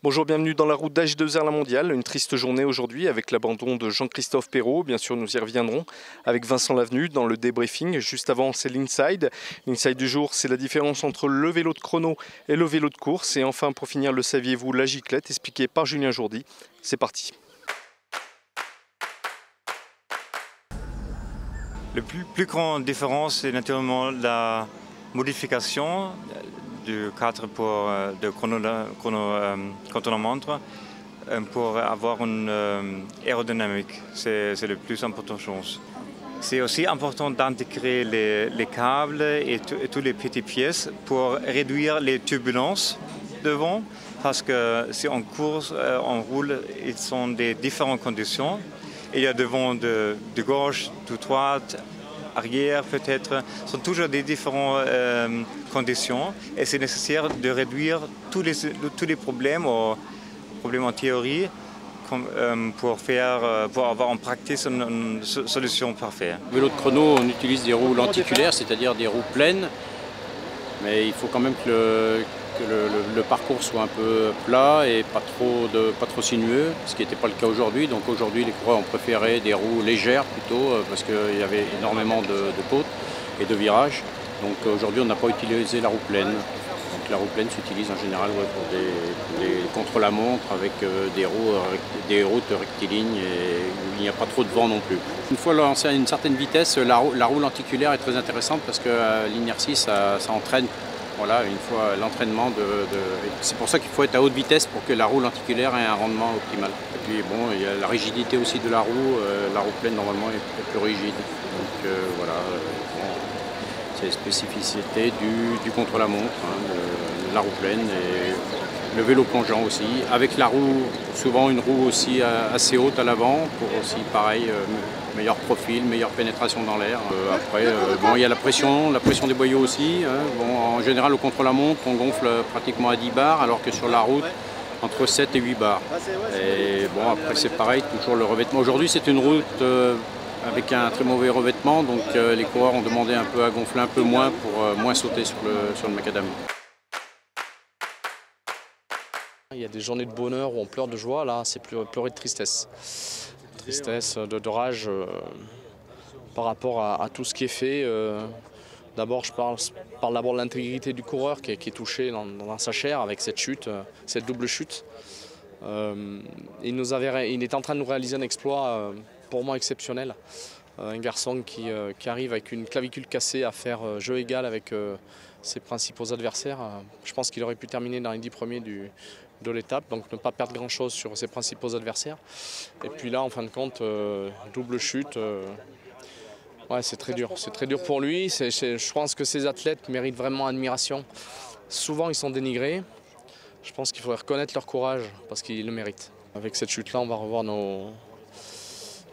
Bonjour, bienvenue dans la route d'H2R La Mondiale. Une triste journée aujourd'hui avec l'abandon de Jean-Christophe Perrault. Bien sûr, nous y reviendrons avec Vincent Lavenu dans le débriefing. Juste avant, c'est l'Inside. L'Inside du jour, c'est la différence entre le vélo de chrono et le vélo de course. Et enfin, pour finir, le saviez-vous, la giclette, expliquée par Julien Jourdi. C'est parti. La plus grande différence, c'est naturellement la modification du cadre de chronomontre pour avoir une aérodynamique. C'est la plus importante chose. C'est aussi important d'intégrer les câbles et toutes les petites pièces pour réduire les turbulences devant, parce que si on course, on roule, ils sont des différentes conditions. Il y a devant de gauche, de droite, arrière peut-être, sont toujours des différentes conditions et c'est nécessaire de réduire tous les problèmes en théorie pour avoir en pratique une solution parfaite. Au vélo de chrono, on utilise des roues lenticulaires, c'est-à-dire des roues pleines, mais il faut quand même que le parcours soit un peu plat et pas trop sinueux, ce qui n'était pas le cas aujourd'hui. Donc aujourd'hui, les coureurs ont préféré des roues légères plutôt, parce qu'il y avait énormément de côtes et de virages. Donc aujourd'hui, on n'a pas utilisé la roue pleine. Donc la roue pleine s'utilise en général pour des contre-la-montre avec des routes rectilignes et où il n'y a pas trop de vent non plus. Une fois lancé à une certaine vitesse, la roue lenticulaire est très intéressante parce que l'inertie, ça entraîne. Voilà, une fois l'entraînement c'est pour ça qu'il faut être à haute vitesse pour que la roue lenticulaire ait un rendement optimal. Et puis bon, il y a la rigidité aussi de la roue pleine normalement est plus rigide. Donc voilà, c'est la spécificité du contre-la-montre, de la roue pleine et le vélo plongeant aussi. Avec la roue, souvent une roue aussi assez haute à l'avant pour aussi pareil, meilleur profil, meilleure pénétration dans l'air. Après, bon, il y a la pression des boyaux aussi. Bon, en général, au contre-la-montre, on gonfle pratiquement à 10 bars, alors que sur la route, entre 7 et 8 bars. Et bon, après, c'est pareil, toujours le revêtement. Aujourd'hui, c'est une route avec un très mauvais revêtement, donc les coureurs ont demandé un peu à gonfler un peu moins pour moins sauter sur le macadam. Il y a des journées de bonheur où on pleure de joie, là c'est pleurer de tristesse. Tristesse, de rage par rapport à tout ce qui est fait. D'abord je parle d'abord de l'intégrité du coureur qui est touché dans sa chair avec cette chute, cette double chute. Il est en train de nous réaliser un exploit pour moi exceptionnel. Un garçon qui arrive avec une clavicule cassée à faire jeu égal avec ses principaux adversaires. Je pense qu'il aurait pu terminer dans les 10 premiers de l'étape, donc ne pas perdre grand-chose sur ses principaux adversaires. Et puis là, en fin de compte, double chute. Ouais, c'est très dur pour lui. Je pense que ces athlètes méritent vraiment admiration. Souvent, ils sont dénigrés. Je pense qu'il faudrait reconnaître leur courage parce qu'ils le méritent. Avec cette chute-là, on va revoir nos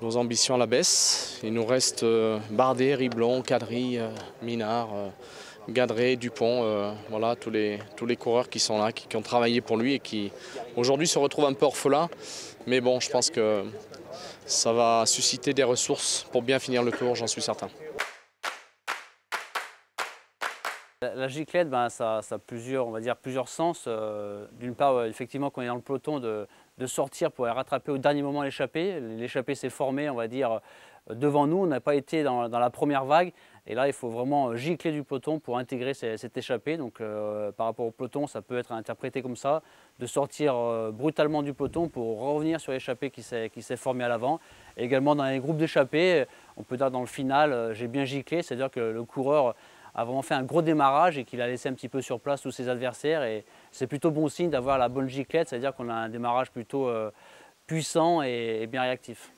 ambitions à la baisse. Il nous reste Bardet, Riblon, Cadry, Minard, Gadret, Dupont, voilà, tous les coureurs qui sont là, qui ont travaillé pour lui et qui aujourd'hui se retrouvent un peu orphelins. Mais bon, je pense que ça va susciter des ressources pour bien finir le tour, j'en suis certain. La giclette, ça a plusieurs sens. D'une part, effectivement, quand on est dans le peloton, de sortir pour aller rattraper au dernier moment l'échappée. L'échappée s'est formée, on va dire, devant nous. On n'a pas été dans la première vague. Et là, il faut vraiment gicler du peloton pour intégrer cette échappée. Donc, par rapport au peloton, ça peut être interprété comme ça, de sortir brutalement du peloton pour revenir sur l'échappée qui s'est formée à l'avant. Également, dans les groupes d'échappée, on peut dire dans le final, j'ai bien giclé, c'est-à-dire que le coureur a vraiment fait un gros démarrage et qu'il a laissé un petit peu sur place tous ses adversaires. Et c'est plutôt bon signe d'avoir la bonne giclette, c'est-à-dire qu'on a un démarrage plutôt puissant et bien réactif.